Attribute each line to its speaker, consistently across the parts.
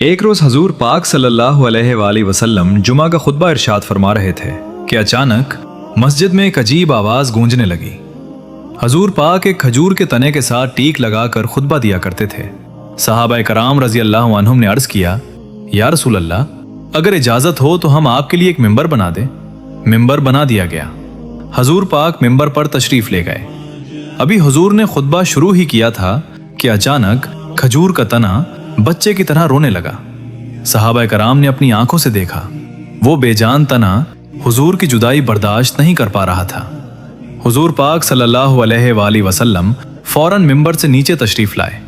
Speaker 1: एक रोज हजूर पाक सल्लल्लाहु अलैहि वसल्लम जुमा का खुतबा इरशाद फरमा रहे थे कि अचानक मस्जिद में एक अजीब आवाज गूंजने लगी। हजूर पाक एक खजूर के तने के साथ टीक लगाकर खुतबा दिया करते थे। सहाबा कराम रजी अल्लाह अन्हुम ने अर्ज किया, या रसूल अल्लाह, अगर इजाजत हो तो हम आपके लिए एक मिंबर बना दें। मिंबर बना दिया गया। हजूर पाक मिंबर पर तशरीफ ले गए। अभी हुजूर ने खुतबा शुरू ही किया था कि अचानक खजूर का तना बच्चे की तरह रोने लगा। सहाबा कराम ने अपनी आंखों से देखा, वो बेजान तना हुजूर की जुदाई बर्दाश्त नहीं कर पा रहा था। हुजूर पाक सल्लल्लाहु अलैहि वसल्लम फौरन मिंबर से नीचे तशरीफ लाए,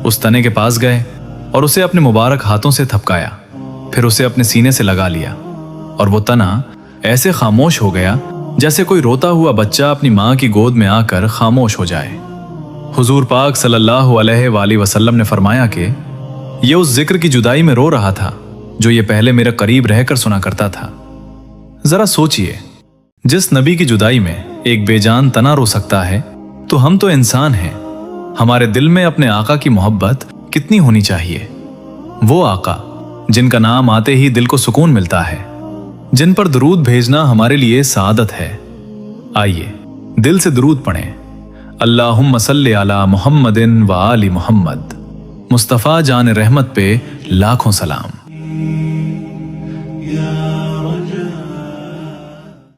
Speaker 1: उस तने के पास गए और उसे अपने मुबारक हाथों से थपकाया, फिर उसे अपने सीने से लगा लिया और वो तना ऐसे खामोश हो गया जैसे कोई रोता हुआ बच्चा अपनी माँ की गोद में आकर खामोश हो जाए। हुजूर पाक सल्लल्लाहु अलैहि वसल्लम ने फरमाया कि ये उस जिक्र की जुदाई में रो रहा था जो ये पहले मेरे करीब रहकर सुना करता था। जरा सोचिए, जिस नबी की जुदाई में एक बेजान तना रो सकता है तो हम तो इंसान हैं, हमारे दिल में अपने आका की मोहब्बत कितनी होनी चाहिए। वो आका जिनका नाम आते ही दिल को सुकून मिलता है, जिन पर दरूद भेजना हमारे लिए सादत है। आइए दिल से दरूद पढ़ें। अल्लाहुम्मा सल्ली अला मुहम्मदिन व आलि मुहम्मद। मुस्तफ़ा जान रहमत पे लाखों सलाम।